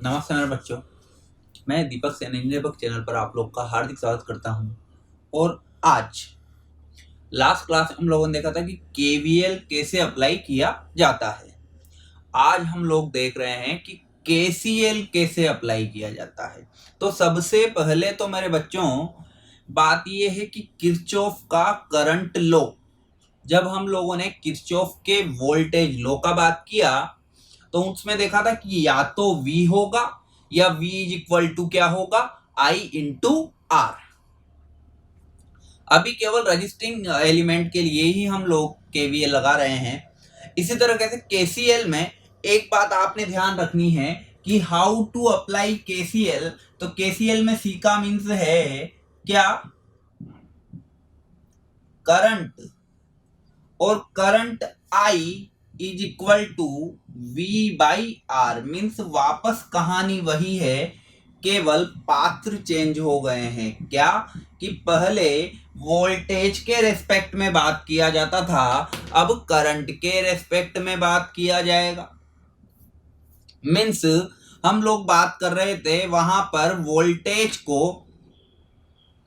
नमस्ते मेरे बच्चों। मैं दीपक सेन इंजीनियर चैनल पर आप लोग का हार्दिक स्वागत करता हूं। और आज लास्ट क्लास हम लोगों ने देखा था कि केवीएल कैसे अप्लाई किया जाता है। आज हम लोग देख रहे हैं कि केसीएल कैसे अप्लाई किया जाता है। तो सबसे पहले तो मेरे बच्चों बात यह है कि किरचॉफ का करंट लॉ, जब हम लोगों ने किरचॉफ के वोल्टेज लॉ का बात किया तो उसमें देखा था कि या तो V होगा या V इज इक्वल टू क्या होगा, I इंटू आर। अभी केवल रजिस्टिंग एलिमेंट के लिए ही हम लोग केवीएल लगा रहे हैं। इसी तरह कैसे केसीएल में एक बात आपने ध्यान रखनी है कि हाउ टू अप्लाई केसीएल। तो केसीएल में C का मीन्स है क्या, करंट, और current I is equal to V by R. Means वापस कहानी वही है, केवल पात्र चेंज हो गए हैं। क्या कि पहले वोल्टेज के रेस्पेक्ट में बात किया जाता था, अब करंट के रेस्पेक्ट में बात किया जाएगा। मीन्स हम लोग बात कर रहे थे वहां पर वोल्टेज को,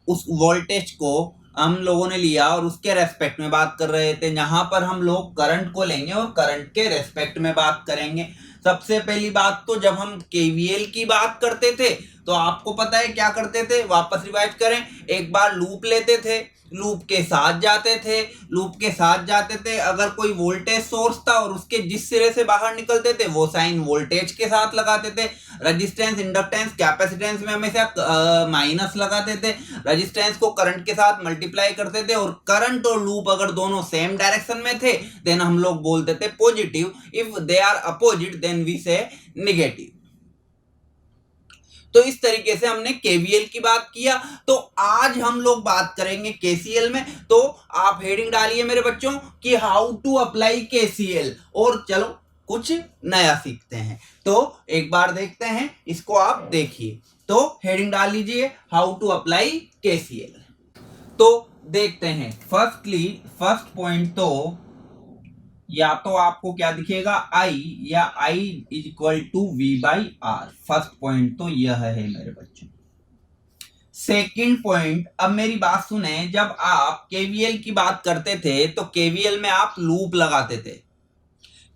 उस वोल्टेज को हम लोगों ने लिया और उसके रेस्पेक्ट में बात कर रहे थे। यहाँ पर हम लोग करंट को लेंगे और करंट के रेस्पेक्ट में बात करेंगे। सबसे पहली बात तो जब हम केवीएल की बात करते थे तो आपको पता है क्या करते थे, वापस रिवाइज करें, एक बार लूप लेते थे, लूप के साथ जाते थे, लूप के साथ जाते थे। अगर कोई वोल्टेज सोर्स था और उसके जिस सिरे से बाहर निकलते थे वो साइन वोल्टेज के साथ लगाते थे। रजिस्टेंस, इंडक्टेंस, कैपेसिटेंस में हमेशा माइनस लगाते थे। रजिस्टेंस को करंट के साथ मल्टीप्लाई करते थे और करंट और लूप अगर दोनों सेम डायरेक्शन में थे देन हम लोग बोलते थे positive. If they are opposite then we say negative. तो इस तरीके से हमने केवीएल की बात किया। तो आज हम लोग बात करेंगे केसीएल में। तो आप हेडिंग डालिए मेरे बच्चों कि हाउ टू अप्लाई केसीएल, और चलो कुछ नया सीखते हैं। तो एक बार देखते हैं, इसको आप देखिए। तो हेडिंग डाल लीजिए हाउ टू अप्लाई केसीएल। तो देखते हैं, फर्स्ट पॉइंट तो या तो आपको क्या दिखेगा, I या I is equal to V by R. First point तो यह है मेरे बच्चों। सेकंड पॉइंट, अब मेरी बात सुने, जब आप केवीएल की बात करते थे तो केवीएल में आप लूप लगाते थे,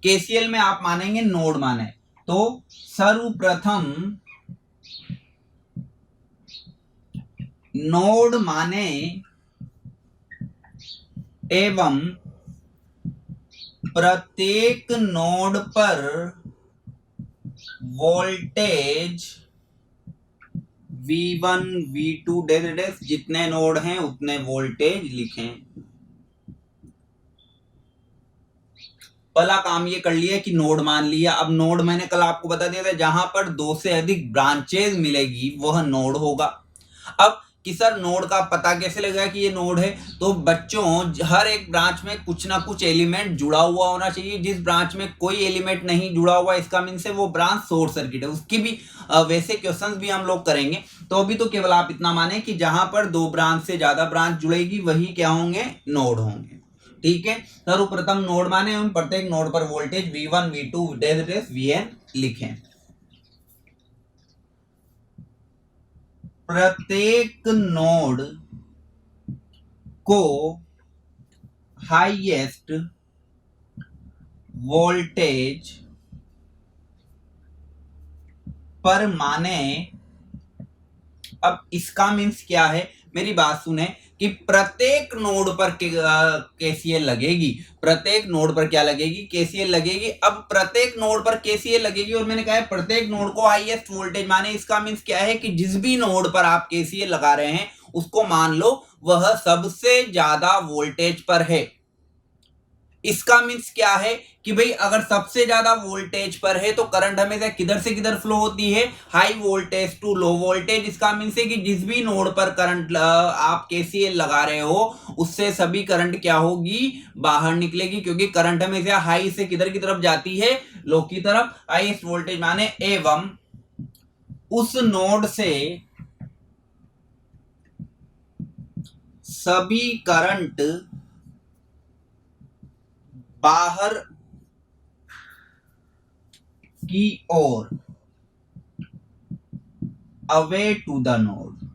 केसीएल में आप मानेंगे नोड माने। तो सर्वप्रथम नोड माने एवं प्रत्येक नोड पर वोल्टेज V1 V2 डेश जितने नोड हैं उतने वोल्टेज लिखें। पहला काम ये कर लिया कि नोड मान लिया। अब नोड मैंने कल आपको बता दिया था, जहां पर 2 से अधिक ब्रांचेज मिलेगी वह नोड होगा। अब कि सर नोड का पता कैसे लगेगा कि ये नोड है, तो बच्चों हर एक ब्रांच में कुछ ना कुछ एलिमेंट जुड़ा हुआ होना चाहिए। जिस ब्रांच में कोई एलिमेंट नहीं जुड़ा हुआ इसका मीन से वो ब्रांच शॉर्ट सर्किट है। उसकी भी वैसे क्वेश्चंस भी हम लोग करेंगे। तो अभी तो केवल आप इतना माने कि जहां पर 2 ब्रांच से ज्यादा ब्रांच जुड़ेगी वही क्या होंगे, नोड होंगे। ठीक है, सर्वप्रथम नोड माने हम प्रत्येक नोड पर वोल्टेज V1 V2 Vn लिखें। प्रत्येक नोड को हाईएस्ट वोल्टेज पर माने। अब इसका मीन्स क्या है, मेरी बात सुने कि प्रत्येक नोड पर केसीएल लगेगी। प्रत्येक नोड पर क्या लगेगी, केसीएल लगेगी। अब प्रत्येक नोड पर केसीएल लगेगी और मैंने कहा है प्रत्येक नोड को हाईएस्ट वोल्टेज माने। इसका मीन्स क्या है कि जिस भी नोड पर आप केसीएल लगा रहे हैं उसको मान लो वह सबसे ज्यादा वोल्टेज पर है। इसका मीन्स क्या है कि भाई अगर सबसे ज्यादा वोल्टेज पर है तो करंट हमेशा किधर से किधर फ्लो होती है, high voltage to low voltage. इसका मीन्स है कि जिस भी नोड पर करंट आप केसीएल लगा रहे हो उससे सभी करंट क्या होगी, बाहर निकलेगी, क्योंकि करंट हमेशा हाई से किधर की तरफ जाती है, लो की तरफ। हाईएस्ट वोल्टेज माने एवं उस नोड से सभी करंट बाहर की ओर अवे टू द नोड।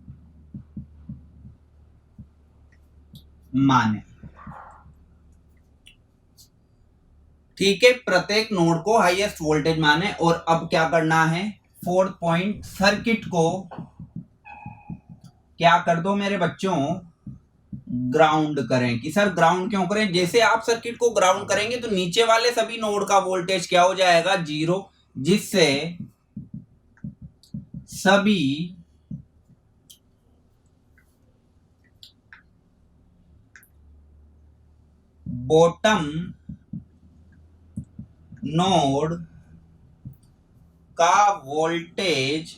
माने ठीक है, प्रत्येक नोड को हाईएस्ट वोल्टेज माने। और अब क्या करना है, 4th पॉइंट, सर्किट को क्या कर दो मेरे बच्चों, ग्राउंड करें। कि सर ग्राउंड क्यों करें, जैसे आप सर्किट को ग्राउंड करेंगे तो नीचे वाले सभी नोड का वोल्टेज क्या हो जाएगा, 0, जिससे सभी बॉटम नोड का वोल्टेज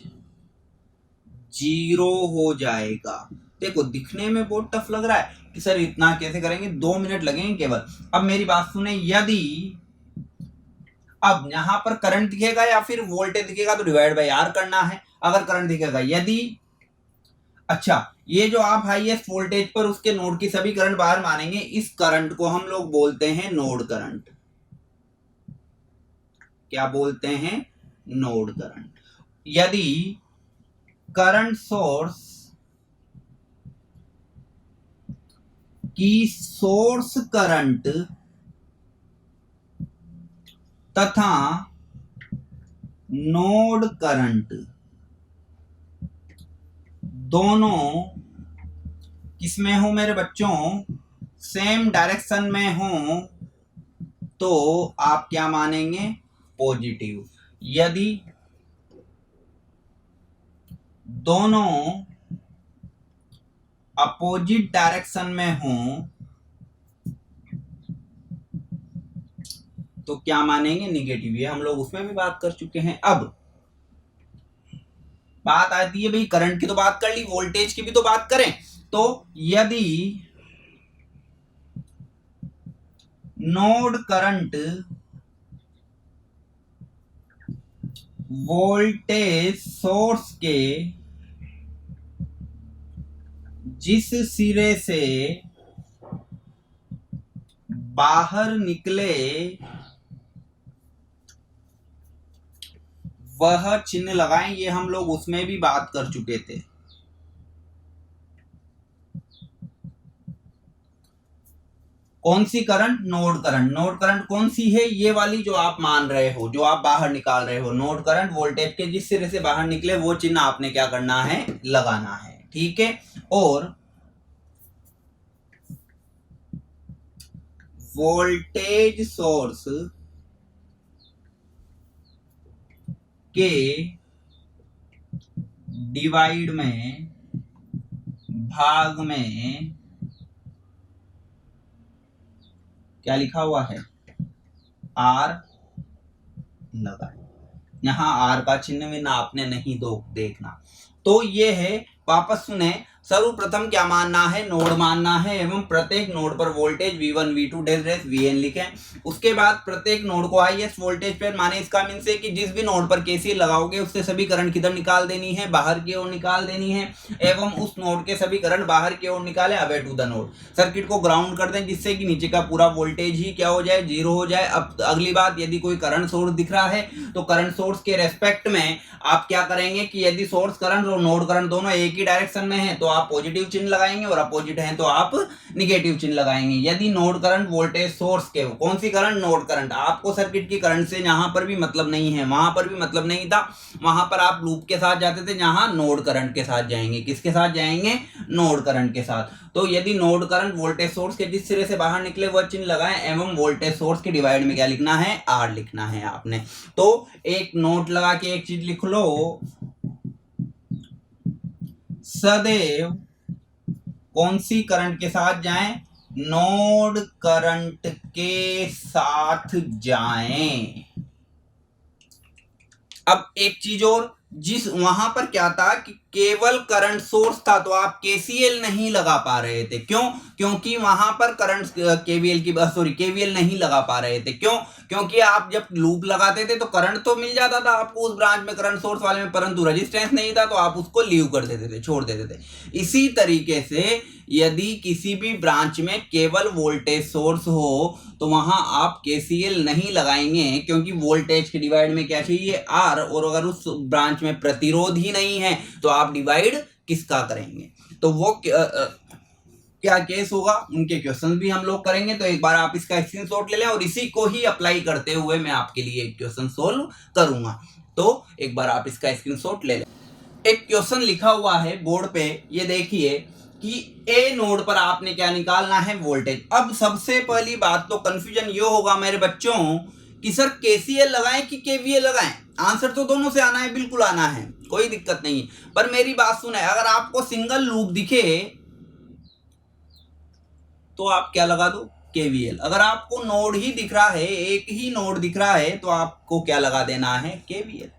0 हो जाएगा। देखो दिखने में बहुत टफ लग रहा है कि सर इतना कैसे करेंगे, 2 मिनट लगेंगे केवल। अब मेरी बात सुने, यदि अब यहां पर करंट दिखेगा या फिर वोल्टेज दिखेगा तो डिवाइड बाय आर करना है। अगर करंट दिखेगा, यदि अच्छा ये जो आप हाईएस्ट वोल्टेज पर उसके नोड की सभी करंट बाहर मानेंगे, इस करंट को हम लोग बोलते हैं नोड करंट। क्या बोलते हैं, नोड करंट। यदि करंट सोर्स की सोर्स करंट तथा नोड करंट दोनों किसमें हो मेरे बच्चों, सेम डायरेक्शन में हो, तो आप क्या मानेंगे, पॉजिटिव। यदि दोनों अपोजिट डायरेक्शन में हो तो क्या मानेंगे, निगेटिव। ये हम लोग उसमें भी बात कर चुके हैं। अब बात आती है भाई, करंट की तो बात कर ली, वोल्टेज की भी तो बात करें। तो यदि नोड करंट वोल्टेज सोर्स के जिस सिरे से बाहर निकले वह चिन्ह लगाएं, ये हम लोग उसमें भी बात कर चुके थे। कौन सी current, node current. Node current कौन सी है, ये वाली जो आप मान रहे हो, जो आप बाहर निकाल रहे हो। नोड करंट वोल्टेज के जिस सिरे से बाहर निकले वो चिन्ह आपने क्या करना है, लगाना है। ठीक है, और वोल्टेज सोर्स के डिवाइड में, भाग में क्या लिखा हुआ है, आर लगा। यहां आर का चिन्ह में ना आपने नहीं देखना। तो ये है, वापस सुने, सर्वप्रथम क्या मानना है, नोड मानना है एवं प्रत्येक नोड पर voltage V1 V2 dash Vn लिखें। उसके बाद प्रत्येक नोड को हाईएस्ट वोल्टेज पर माने। इसका मीन से कि जिस भी नोड पर केसीएल लगाओगे उससे सभी करंट किधर निकाल देनी है, बाहर की ओर निकाल देनी है, एवं उस नोड के सभी करंट बाहर की ओर निकाले away to the node. Circuit को ग्राउंड कर दें जिससे कि नीचे का पूरा वोल्टेज ही क्या हो जाए, 0 हो जाए। अब अगली बात, यदि कोई करंट सोर्स दिख रहा है तो करंट सोर्स के रेस्पेक्ट में आप क्या करेंगे कि यदि सोर्स करंट और नोड करंट दोनों एक ही डायरेक्शन में है तो आप पॉजिटिव चिन्ह लगाएंगे, और अपोजिट है तो आप निगेटिव चिन्ह लगाएंगे। यदि नोड करंट वोल्टेज सोर्स के, कौन सी करंट, नोड करंट। आपको सर्किट की करंट से यहां पर भी मतलब नहीं है, वहां पर भी मतलब नहीं था। वहां पर आप लूप के साथ जाते थे, जहां नोड करंट के साथ जाएंगे। किसके साथ जाएंगे, नोड करंट के साथ। तो यदि नोड करंट वोल्टेज सोर्स के जिस सिरे से बाहर निकले वह चिन्ह लगाएं, एवं वोल्टेज सोर्स के डिवाइड में क्या लिखना है, आर लिखना है आपने। तो एक नोट लगा के एक चीज लिख लो, सदैव कौन सी करंट के साथ जाएं, नोड करंट के साथ जाएं। अब एक चीज और, जिस वहां पर क्या था कि केवल करंट सोर्स था तो आप केसीएल नहीं लगा पा रहे थे। क्यों? क्योंकि वहां पर करंट केवीएल नहीं लगा पा रहे थे। क्यों? क्योंकि आप जब लूप लगाते थे तो करंट तो मिल जाता था आपको उस ब्रांच में, करंट सोर्स वाले में, परंतु रेजिस्टेंस नहीं था तो आप उसको लीव कर देते थे, छोड़ देते थे। इसी तरीके से यदि किसी भी ब्रांच में केवल वोल्टेज सोर्स हो तो वहां आप केसीएल नहीं लगाएंगे, क्योंकि वोल्टेज के डिवाइड में क्या चाहिए? आर, और अगर उस ब्रांच में प्रतिरोध ही नहीं है तो आप डिवाइड किसका करेंगे? तो वो क्या केस होगा, उनके क्वेश्चन भी हम लोग करेंगे। तो एक बार आप इसका स्क्रीनशॉट ले लें और इसी को ही अप्लाई करते हुए मैं आपके लिए एक क्वेश्चन सोल्व करूंगा। तो एक बार आप इसका स्क्रीनशॉट ले लें। एक क्वेश्चन लिखा हुआ है बोर्ड पे, ये देखिए कि ए नोड पर आपने क्या निकालना है? वोल्टेज। अब सबसे पहली बात तो कंफ्यूजन ये होगा मेरे बच्चों कि सर केसीएल लगाएं कि केवीएल लगाएं? आंसर तो दोनों से आना है, बिल्कुल आना है, कोई दिक्कत नहीं है। पर मेरी बात सुने, अगर आपको सिंगल लूप दिखे तो आप क्या लगा दो? केवीएल। अगर आपको नोड ही दिख रहा है, एक ही नोड दिख रहा है, तो आपको क्या लगा देना है? केवीएल।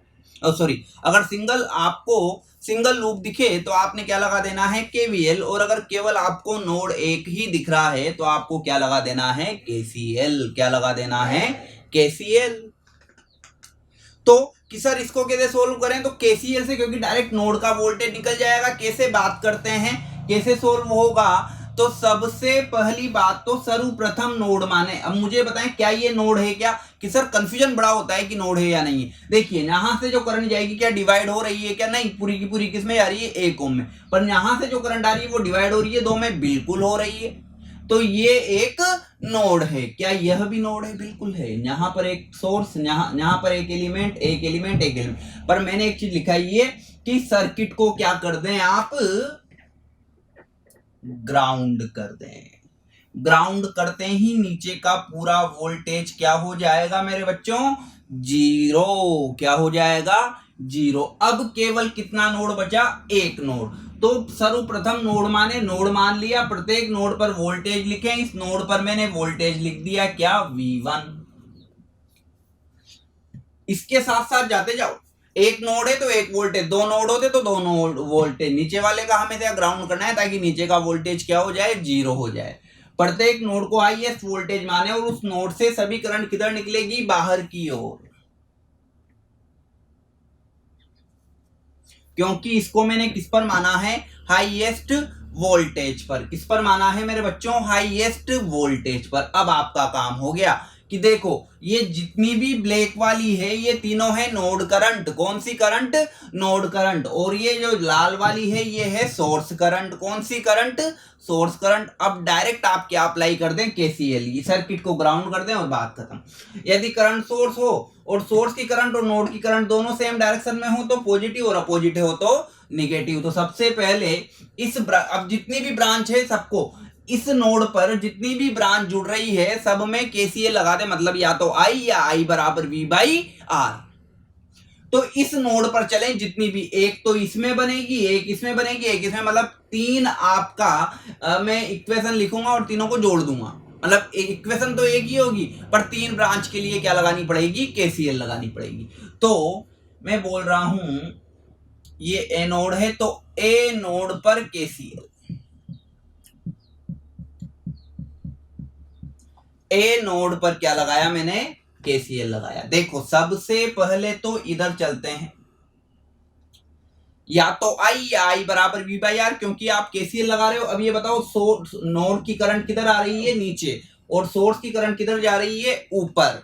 सॉरी, अगर आपको सिंगल लूप दिखे तो आपने क्या लगा देना है? केवीएल। और अगर केवल आपको नोड एक ही दिख रहा है तो आपको क्या लगा देना है? केसीएल। क्या लगा देना है? केसीएल। तो कि सर इसको कैसे सोल्व करें? तो केसीएल से, क्योंकि डायरेक्ट नोड का वोल्टेज निकल जाएगा। कैसे बात करते हैं, कैसे सोल्व होगा? तो सबसे पहली बात तो सर्वप्रथम नोड माने। अब मुझे बताएं क्या ये नोड है क्या? कि सर कंफ्यूजन बड़ा होता है कि नोड है या नहीं है। देखिए यहां से जो करंट जाएगी क्या डिवाइड हो रही है क्या? नहीं, पूरी की पूरी किस में जा रही है? 1 ओम में। पर यहां से जो करंट आ रही है वो डिवाइड हो रही है 2 में, बिल्कुल हो रही है। तो ये एक नोड है। क्या यह भी नोड है? बिल्कुल है। यहां पर एक सोर्स, यहां पर एक एलिमेंट, एक एलिमेंट, एक एलिमेंट। पर मैंने एक चीज लिखा है कि सर्किट को क्या कर दें आप? ग्राउंड कर दें। ग्राउंड करते ही नीचे का पूरा वोल्टेज क्या हो जाएगा मेरे बच्चों? 0। क्या हो जाएगा? 0। अब केवल कितना नोड बचा? एक नोड। तो सर्वप्रथम नोड मान लिया, प्रत्येक नोड पर वोल्टेज लिखें। इस नोड पर मैंने वोल्टेज लिख दिया क्या? V1। इसके साथ साथ जाते जाओ, एक नोड है तो एक वोल्टेज, दो नोड होते तो दोनों वोल्टेज। नीचे वाले का हमें ग्राउंड करना है ताकि नीचे का वोल्टेज क्या हो जाए? 0 हो जाए। प्रत्येक नोड को हाईएस्ट वोल्टेज माने और उस नोड से सभी करंट किधर निकलेगी? बाहर की ओर। क्योंकि इसको मैंने किस पर माना है? हाईएस्ट वोल्टेज पर। किस पर माना है मेरे बच्चों? हाईएस्ट वोल्टेज पर। अब आपका काम हो गया कि देखो ये जितनी भी ब्लैक वाली है ये तीनों है नोड करंट। कौन सी करंट? Node current. और ये जो लाल वाली है ये है सोर्स करंट। कौन सी करंट? Source current. अब डायरेक्ट आप क्या अप्लाई कर दें? केसीएल। सर्किट को ग्राउंड कर दें और बात खत्म। यदि करंट सोर्स हो और सोर्स की करंट और नोड की करंट दोनों सेम डायरेक्शन में हो तो पॉजिटिव, और अपोजिट हो तो निगेटिव। तो सबसे पहले अब जितनी भी ब्रांच है सबको, इस नोड पर जितनी भी ब्रांच जुड़ रही है सब में केसीएल लगा दे। मतलब या तो आई या आई बराबर V बाई आर। तो इस नोड पर चलें जितनी भी, एक तो इसमें बनेगी, एक इसमें बनेगी, एक इसमें, मतलब 3 आपका मैं इक्वेशन लिखूंगा और तीनों को जोड़ दूंगा। मतलब इक्वेशन तो एक ही होगी पर 3 ब्रांच के लिए क्या लगानी पड़ेगी? केसीएल लगानी पड़ेगी। तो मैं बोल रहा हूं ये ए नोड है तो ए नोड पर केसीएल। ए नोड पर क्या लगाया मैंने? केसीएल लगाया। देखो सबसे पहले तो इधर चलते हैं, या तो आई या आई बराबर V बाई आर, क्योंकि आप केसीएल लगा रहे हो। अब ये बताओ सोर्स नोड की करंट किधर आ रही है? नीचे, और सोर्स की करंट किधर जा रही है? ऊपर।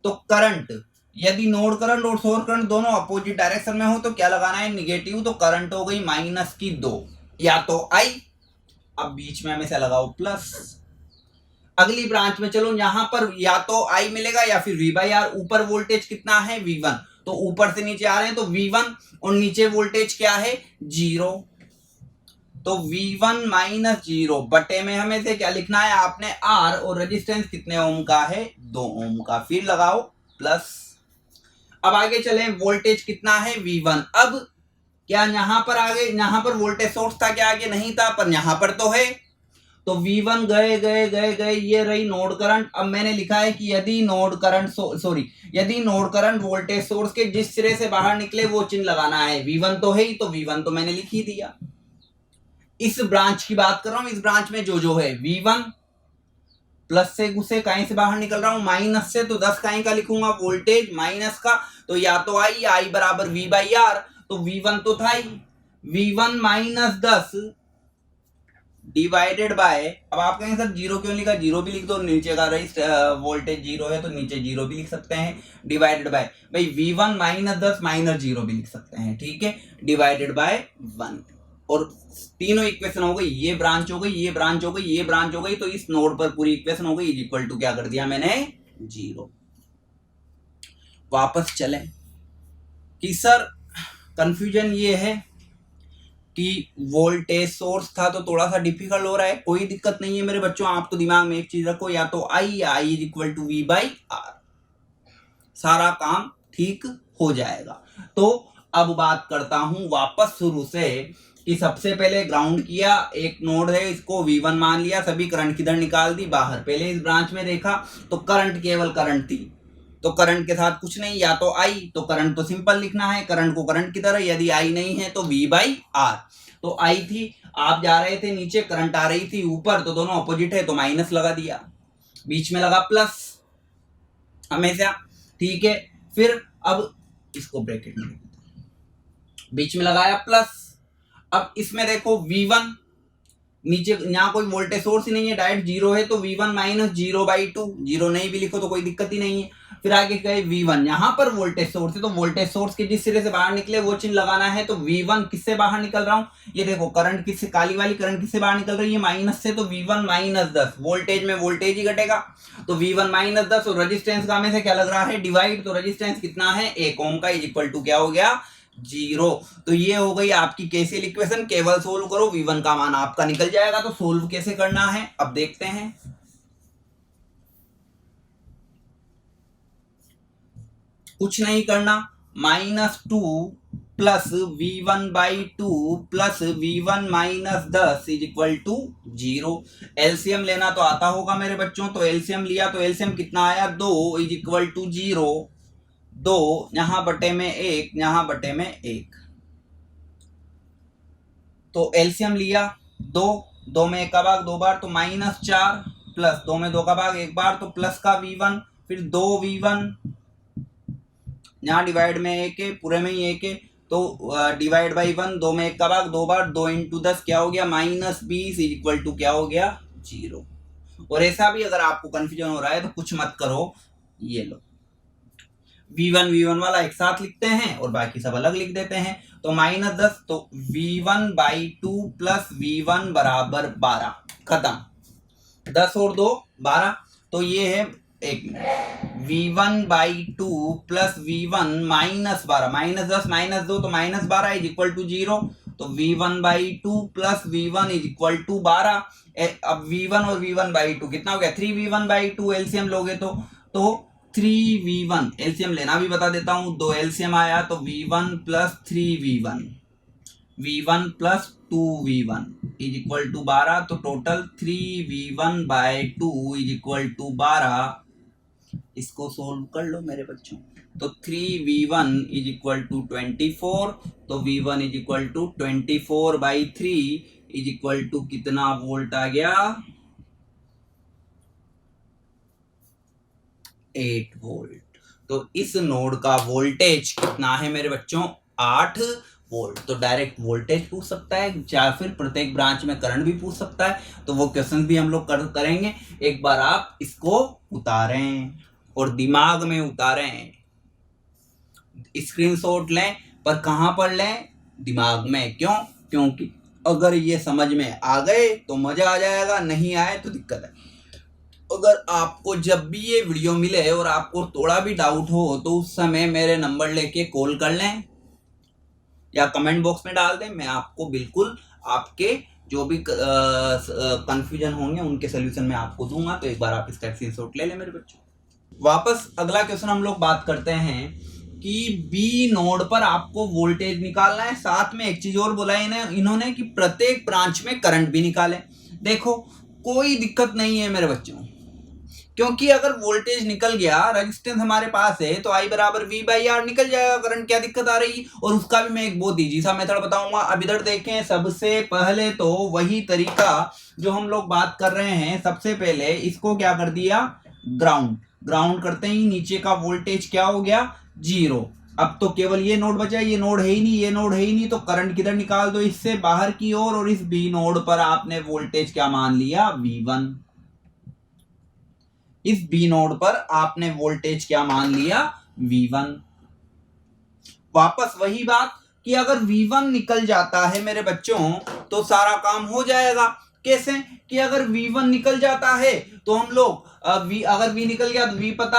तो करंट, यदि नोड करंट और सोर्स करंट दोनों अपोजिट डायरेक्शन में हो तो क्या लगाना है? निगेटिव। तो करंट हो गई -2, या तो आई, अब बीच में हमेशा लगाओ प्लस। अगली ब्रांच में चलो, यहां पर या तो आई मिलेगा या फिर V बाई आर। ऊपर वोल्टेज कितना है? V1। तो ऊपर से नीचे आ रहे हैं तो V1, और नीचे वोल्टेज क्या है? 0। तो V1 -0 बटे में हमें से क्या लिखना है आपने? R। और रेजिस्टेंस कितने ओम का है? 2 ओम का। फिर लगाओ प्लस। अब आगे चलें, वोल्टेज कितना है? V1। अब क्या यहां पर आगे, यहां पर वोल्टेज सोर्स था क्या? आगे नहीं था, पर यहां पर तो है। तो V1 गए गए गए गए, ये रही नोड करंट। अब मैंने लिखा है कि यदि नोड करंट वोल्टेज सोर्स के जिस सिरे से बाहर निकले वो चिन्ह लगाना है। V1 तो है ही, तो V1 तो मैंने लिख ही दिया। इस ब्रांच की बात कर रहा हूं, इस ब्रांच में जो है V1 प्लस से घुसे, कहीं से बाहर निकल रहा हूं माइनस से, तो 10 कहीं का लिखूंगा वोल्टेज माइनस का, तो या तो आई बराबर V बाई आर, तो V1 तो था ही, V1 माइनस 10 डिवाइडेड बाय, अब आप कहेंगे सर जीरो क्यों लिखा, जीरो भी लिख दो, नीचे का वोल्टेज जीरो है तो नीचे जीरो भी लिख सकते हैं, डिवाइडेड बाय भाई V1 माइनस 10 माइनस जीरो भी लिख सकते हैं, ठीक है, डिवाइडेड बाय 1। और तीनों इक्वेशन हो गई, ये ब्रांच हो गई, ये ब्रांच हो गई, ये ब्रांच हो गई, तो इस नोड पर पूरी इक्वेशन हो गई, इज इक्वल टू क्या कर दिया मैंने, जीरो। वापस चलें कि सर कंफ्यूजन ये है कि वोल्टेज सोर्स था तो थोड़ा सा डिफिकल्ट हो रहा है, कोई दिक्कत नहीं है मेरे बच्चों, आप तो दिमाग में एक चीज रखो, या तो I is equal to V by R, सारा काम ठीक हो जाएगा। तो अब बात करता हूं वापस शुरू से कि सबसे पहले ग्राउंड किया, एक नोड है इसको V1 मान लिया, सभी करंट किधर निकाल दी, बाहर। पहले इस ब्रांच में देखा तो करंट केवल करंट थी, तो करंट के साथ कुछ नहीं, या तो आई, तो करंट तो सिंपल लिखना है, करंट को करंट की तरह, यदि आई नहीं है तो V बाई आर। तो आई थी, आप जा रहे थे नीचे, करंट आ रही थी ऊपर, तो दोनों अपोजिट है तो माइनस लगा दिया, बीच में लगा प्लस हमेशा, ठीक है। फिर अब इसको ब्रैकेट में बीच में लगाया प्लस। अब इसमें देखो V1 नीचे, यहाँ कोई वोल्टेज सोर्स ही नहीं है, डायरेक्ट जीरो है, तो V1 माइनस 0/2, जीरो नहीं भी लिखो तो कोई दिक्कत ही नहीं है। फिर आगे गए V1, यहाँ पर वोल्टेज सोर्स है, तो वोल्टेज सोर्स के जिस सिरे से बाहर निकले वो चिन्ह लगाना है, तो V1 किससे बाहर निकल रहा हूँ, ये देखो करंट किससे, काली वाली करंट किससे बाहर निकल रही है, माइनस से, तो V1 माइनस 10, वोल्टेज में वोल्टेज ही घटेगा, तो V1 माइनस 10, और रजिस्टेंस का हमें से क्या लग रहा है, डिवाइड, तो रजिस्टेंस कितना है, 1 ओम का, इज इक्वल टू क्या हो गया, जीरो। तो ये हो गई आपकी केसीएल इक्वेशन, केवल सोल्व करो, V1 का मान आपका निकल जाएगा। तो सोल्व कैसे करना है अब देखते हैं। कुछ नहीं करना, -2 plus V1 by 2 plus V1 minus 10 is equal to 0। LCM लेना तो आता होगा मेरे बच्चों, तो एलसीएम लिया तो एलसीएम कितना आया, 2 इज इक्वल टू 0, 2 यहां बटे में 1, यहां बटे में 1, तो एलसीएम लिया 2 में 1 का भाग 2 बार, तो -4 प्लस 2 में 2 का भाग 1 बार, तो प्लस का V1, फिर 2V1, यहाँ डिवाइड में 1 है, पूरे में ही 1 है, तो डिवाइड बाई 1, 2 में 1 का भाग 2 बार, 2 इंटू 10 क्या हो गया, -20 इज इक्वल टू क्या हो गया, 0। और ऐसा भी अगर आपको कंफ्यूजन हो रहा है तो कुछ मत करो, ये लो V1 वाला एक साथ लिखते हैं और बाकी सब अलग लिख देते हैं, तो -10, तो V1 बाई 2 प्लस V1 बराबर 12, खत्म, 10 और 2 12, तो ये है एक V1 by 2 plus V1 minus 12, -10 -2 तो -12 इज इक्वल टू 0, तो V1 by 2 plus V1 is equal to 12। अब V1 और V1 बाई 2 कितना हो गया, 3V1 बाई 2, एलसीएम लोगे तो 3V1, एलसीएम लेना भी बता देता हूं, 2 एलसीएम आया तो V1 plus 3V1, V1 plus 2V1 is equal to 12, तो total 3V1 by 2 is equal to 12। इसको सोल्व कर लो मेरे बच्चों, तो 3V1 इज इक्वल टू 24, तो V1 is equal to 24 by 3 is equal to कितना वोल्ट आ गया, 8 वोल्ट। तो इस नोड का वोल्टेज कितना है मेरे बच्चों, 8 वोल्ट। तो डायरेक्ट वोल्टेज पूछ सकता है या फिर प्रत्येक ब्रांच में करंट भी पूछ सकता है, तो वो क्वेश्चन भी हम लोग करेंगे। एक बार आप इसको उतारें और दिमाग में उतारें, स्क्रीनशॉट लें, पर कहां पर लें, दिमाग में। क्यों, क्योंकि अगर ये समझ में आ गए तो मजा आ जाएगा, नहीं आए तो दिक्कत है। अगर आपको जब भी ये वीडियो मिले और आपको थोड़ा भी डाउट हो तो उस समय मेरे नंबर लेके कॉल कर लें या कमेंट बॉक्स में डाल दें, मैं आपको बिल्कुल आपके जो भी कंफ्यूजन होंगे उनके सोल्यूशन मैं आपको दूंगा। तो एक बार आप इसका स्क्रीनशॉट ले लें मेरे बच्चों। वापस अगला क्वेश्चन हम लोग बात करते हैं कि बी नोड पर आपको वोल्टेज निकालना है, साथ में एक चीज और बोला इन्होंने कि प्रत्येक ब्रांच में करंट भी निकालें। देखो कोई दिक्कत नहीं है मेरे बच्चों, क्योंकि अगर वोल्टेज निकल गया, रेजिस्टेंस हमारे पास है, तो I बराबर V बाई आर निकल जाएगा करंट, क्या दिक्कत आ रही है। और उसका भी मैं एक बहुत ईजी सा मेथड बताऊंगा। अब इधर देखें, सबसे पहले तो वही तरीका जो हम लोग बात कर रहे हैं, सबसे पहले इसको क्या कर दिया, ग्राउंड करते ही नीचे का वोल्टेज क्या हो गया, 0। अब तो केवल ये नोड बचा, ये नोड है ही नहीं, ये नोड है ही नहीं, तो करंट किधर निकाल दो, इससे बाहर की ओर, और इस बी नोड पर आपने वोल्टेज क्या मान लिया, V1। इस बी नोड पर आपने वोल्टेज क्या मान लिया, V1। वापस वही बात कि अगर V1 निकल जाता है मेरे बच्चों तो सारा काम हो जाएगा। कैसे कि अगर V1 निकल जाता है तो हम लोग अगर V निकल गया तो V पता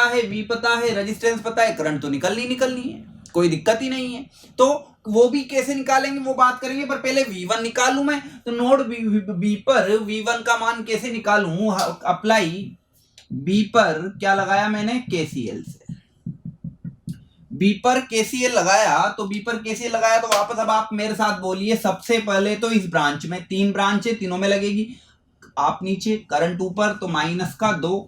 है, रेजिस्टेंस पता है, करंट तो निकलनी है, कोई दिक्कत ही नहीं है। तो वो भी कैसे निकालेंगे वो बात करेंगे, पर पहले V1 निकालूं मैं, तो नोड B पर V1 का मान कैसे निकालूं, अप्लाई B पर क्या लगाया मैंने, KCL से। B पर KCL लगाया, तो B पर KCL लगाया तो वापस अब आप मेरे साथ बोलिए, सबसे पहले तो इस ब्रांच में 3 ब्रांच है, तीनों में लगेगी। आप नीचे करंट ऊपर तो -2,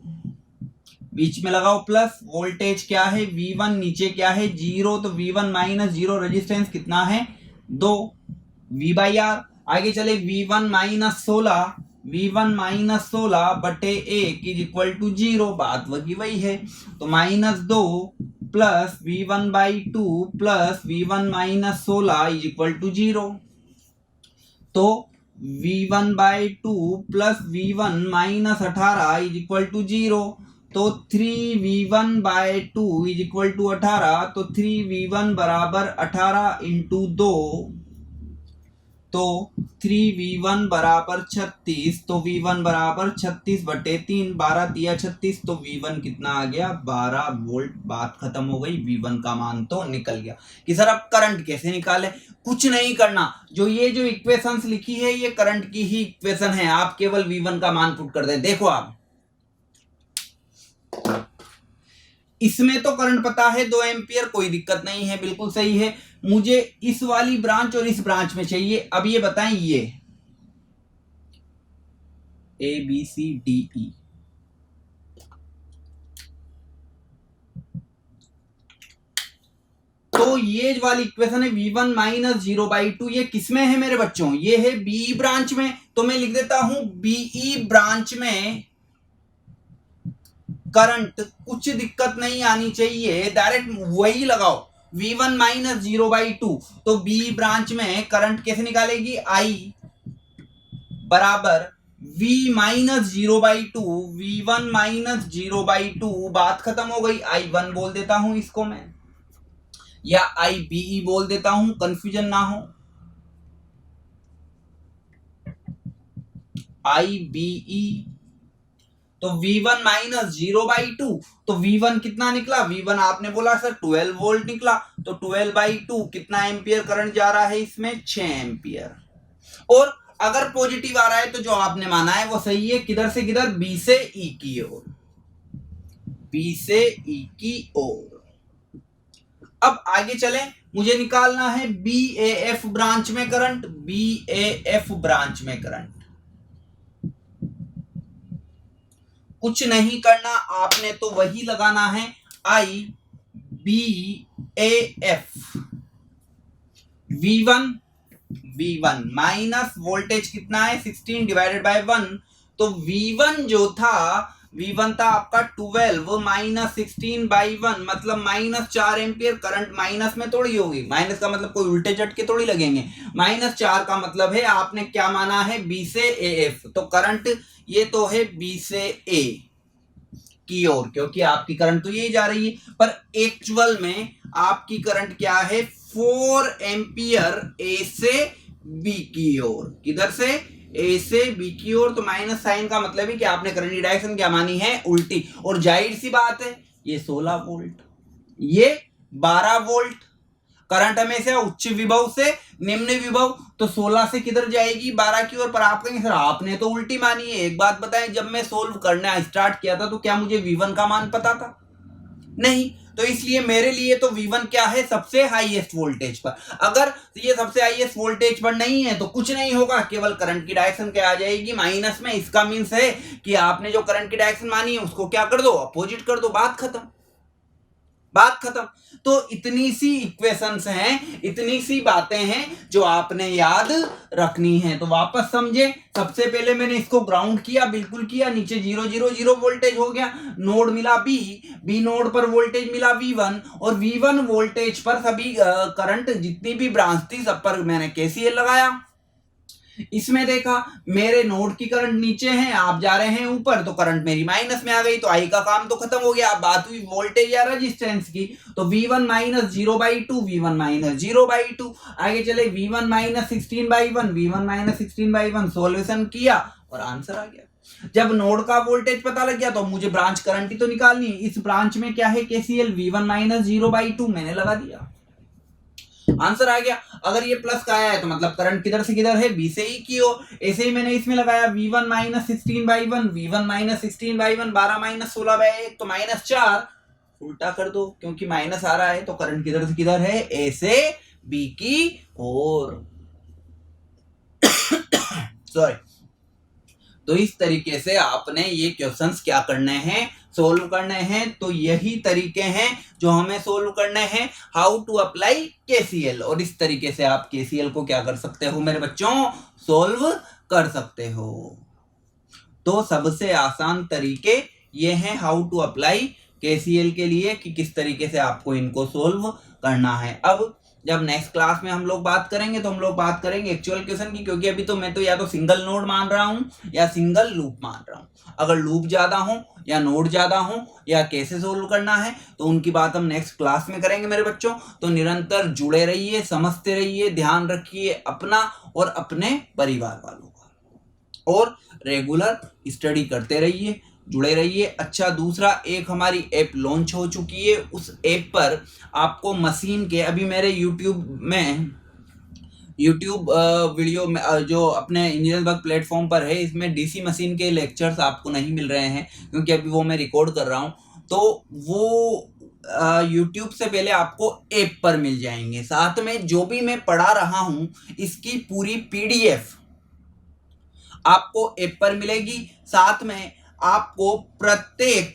बीच में लगाओ प्लस, वोल्टेज क्या है V1, नीचे क्या है 0, तो V1 - 0, रेजिस्टेंस कितना है 2, V बाई आर। आगे चले V1 - 16 बटे 1 इज इक्वल टू 0, बात वही है। तो -2 plus V1/2 plus V1 - 16 is equal to 0। तो V1/2 plus V1 - 18 is equal to 0। तो 3V1/2 इज इक्वल टू 18, तो 3V1 बराबर 18 इंटू 2, तो 3V1 बराबर 36, तो V1 बराबर 36 बटे 3, 12 तिया 36, तो V1 कितना आ गया, 12 वोल्ट। बात खत्म हो गई, V1 का मान तो निकल गया। कि सर अब करंट कैसे निकाले, कुछ नहीं करना, जो इक्वेशंस लिखी है ये करंट की ही इक्वेशन है, आप केवल V1 का मान पुट कर दे। देखो आप इसमें तो करंट पता है 2 एम्पियर, कोई दिक्कत नहीं है, बिल्कुल सही है। मुझे इस वाली ब्रांच और इस ब्रांच में चाहिए। अब ये बताएं, ये ABCDE, तो ये वाली इक्वेशन है V1 - 0/2, ये किसमें है मेरे बच्चों, ये है BE ब्रांच में। तो मैं लिख देता हूं BE ब्रांच में करंट कुछ दिक्कत नहीं आनी चाहिए, डायरेक्ट वही लगाओ, V1 - 0/2। तो B ब्रांच में करंट कैसे निकालेगी, I बराबर V - 0/2, V1 - 0/2, बात खत्म हो गई। I1 बोल देता हूं इसको मैं, या IBE बोल देता हूं, कंफ्यूजन ना हो। IBE, तो V1 - 0/2, तो V1 कितना निकला, V1 आपने बोला सर 12 वोल्ट निकला, तो 12/2 कितना एम्पियर करंट जा रहा है इसमें, 6 एम्पियर। और अगर पॉजिटिव आ रहा है तो जो आपने माना है वो सही है। किधर से किधर, B से E की ओर, B से E की ओर। अब आगे चलें, मुझे निकालना है BAF ब्रांच में करंट, BAF ब्रांच में करंट। कुछ नहीं करना, आपने तो वही लगाना है, IBAF। V1 माइनस वोल्टेज कितना है 16 डिवाइडेड बाय 1, तो V1 जो था, V1 था आपका 12 माइनस 16/1, मतलब -4 एम्पियर। करंट माइनस में थोड़ी होगी, माइनस का मतलब कोई उल्टे झटके थोड़ी लगेंगे। -4 का मतलब है आपने क्या माना है, B से AF, तो करंट ये तो है B से A की ओर, क्योंकि आपकी करंट तो यही जा रही है, पर एक्चुअल में आपकी करंट क्या है, 4 एम्पियर A से B की ओर। किधर से, A से B की ओर। तो माइनस साइन का मतलब है कि आपने करंट की डायरेक्शन क्या मानी है, उल्टी। और जाहिर सी बात है, ये 16 वोल्ट, ये 12 वोल्ट। करंट हमेशा उच्च विभव से निम्न विभव, तो 16 से किधर जाएगी, 12 की ओर। पर आप कहेंगे सर आपने तो उल्टी मानी है। एक बात बताएं, जब मैं सोल्व करना स्टार्ट किया था तो क्या मुझे V1 का मान पता था, नहीं। तो इसलिए मेरे लिए तो V1 क्या है, सबसे हाईएस्ट वोल्टेज पर। अगर ये सबसे हाईएस्ट वोल्टेज पर नहीं है तो कुछ नहीं होगा, केवल करंट की डायरेक्शन क्या आ जाएगी, माइनस में। इसका मीन्स है कि आपने जो करंट की डायरेक्शन मानी है उसको क्या कर दो, अपोजिट कर दो, बात खत्म, बात खत्म। तो इतनी सी इक्वेशंस हैं, इतनी सी बातें हैं जो आपने याद रखनी है। तो वापस समझे, सबसे पहले मैंने इसको ग्राउंड किया, बिल्कुल किया, नीचे 0 0 0 वोल्टेज हो गया, नोड मिला बी नोड पर वोल्टेज मिला V1, और V1 वोल्टेज पर सभी करंट जितनी भी ब्रांच थी सब पर मैंने KCL लगाया। इसमें देखा मेरे नोड की करंट नीचे है, आप जा रहे हैं ऊपर, तो करंट मेरी माइनस में आ गई, तो आई का काम तो खत्म हो गया। अब बात हुई वोल्टेज या रेजिस्टेंस की, तो V1 माइनस 0/2, V1 माइनस 0/2। आगे चले V1 minus 16/1, V1 minus 16/1, solution किया और आंसर आ गया। जब नोड का वोल्टेज पता लग गया तो मुझे ब्रांच करंट ही तो निकालनी है। इस ब्रांच में क्या है, KCL, V1 माइनस 0/2 मैंने लगा दिया, आंसर आ गया। अगर ये प्लस का आया है तो मतलब करंट किधर से किधर है, बी से ई की ओर। ऐसे ही मैंने इसमें लगाया V1 minus 16/1, V1 minus 16/1, 12 minus 16/1 तो -4, उल्टा कर दो क्योंकि माइनस आ रहा है, तो करंट किधर से किधर है, ए से बी की ओर। सॉरी। तो इस तरीके से आपने ये क्वेश्चंस क्या करने हैं, सोल्व करने हैं। तो यही तरीके हैं जो हमें सोल्व करने हैं, हाउ टू अप्लाई KCL। और इस तरीके से आप KCL को क्या कर सकते हो मेरे बच्चों, सोल्व कर सकते हो। तो सबसे आसान तरीके ये हैं हाउ टू अप्लाई KCL के लिए, कि किस तरीके से आपको इनको सोल्व करना है। अब जब नेक्स्ट क्लास में हम लोग बात करेंगे तो हम लोग बात करेंगे एक्चुअल क्वेश्चन की, क्योंकि अभी तो मैं तो या तो सिंगल नोड मान रहा हूं या सिंगल लूप मान रहा हूं। अगर लूप ज्यादा हो या नोड ज्यादा हो या कैसे सोल्व करना है तो उनकी बात हम नेक्स्ट क्लास में करेंगे मेरे बच्चों। तो निरंतर जुड़े रहिए, समझते रहिए, ध्यान रखिए अपना और अपने परिवार वालों का, और रेगुलर स्टडी करते रहिए, जुड़े रहिए। अच्छा, दूसरा, एक हमारी ऐप लॉन्च हो चुकी है, उस ऐप पर आपको मशीन के, अभी मेरे यूट्यूब वीडियो में जो अपने इंजीनियर वर्क प्लेटफॉर्म पर है, इसमें DC मशीन के लेक्चर्स आपको नहीं मिल रहे हैं क्योंकि अभी वो मैं रिकॉर्ड कर रहा हूँ, तो वो यूट्यूब से पहले आपको ऐप पर मिल जाएंगे। साथ में जो भी मैं पढ़ा रहा हूँ इसकी पूरी PDF आपको ऐप पर मिलेगी। साथ में आपको प्रत्येक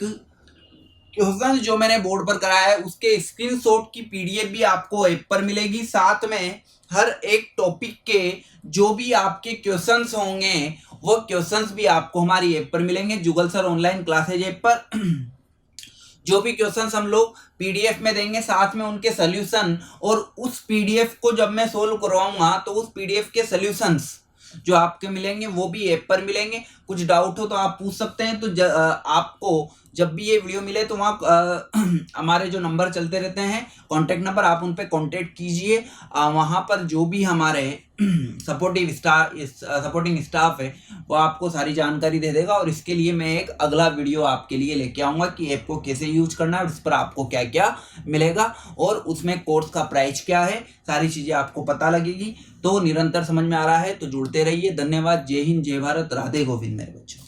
क्वेश्चन जो मैंने बोर्ड पर कराया है उसके स्क्रीनशॉट की PDF भी आपको ऐप पर मिलेगी। साथ में हर एक टॉपिक के जो भी आपके क्वेश्चंस होंगे वो क्वेश्चंस भी आपको हमारी ऐप पर मिलेंगे, जुगल सर ऑनलाइन क्लासेज ऐप पर। जो भी क्वेश्चंस हम लोग PDF में देंगे, साथ में उनके सॉल्यूशन, और उस PDF को जब मैं सोल्व करवाऊंगा तो उस PDF के सॉल्यूशंस जो आपके मिलेंगे वो भी ऐप पर मिलेंगे। कुछ डाउट हो तो आप पूछ सकते हैं। तो आपको जब भी ये वीडियो मिले तो वहाँ हमारे जो नंबर चलते रहते हैं, कांटेक्ट नंबर, आप उन पे कांटेक्ट कीजिए। वहाँ पर जो भी हमारे सपोर्टिंग स्टाफ है वो आपको सारी जानकारी दे देगा। और इसके लिए मैं एक अगला वीडियो आपके लिए लेके आऊँगा कि ऐप को कैसे यूज करना है और इस पर आपको क्या क्या मिलेगा और उसमें कोर्स का प्राइस क्या है, सारी चीज़ें आपको पता लगेगी। तो निरंतर समझ में आ रहा है तो जुड़ते रहिए। धन्यवाद। जय हिंद, जय भारत, राधे गोविंद मेरे बच्चों।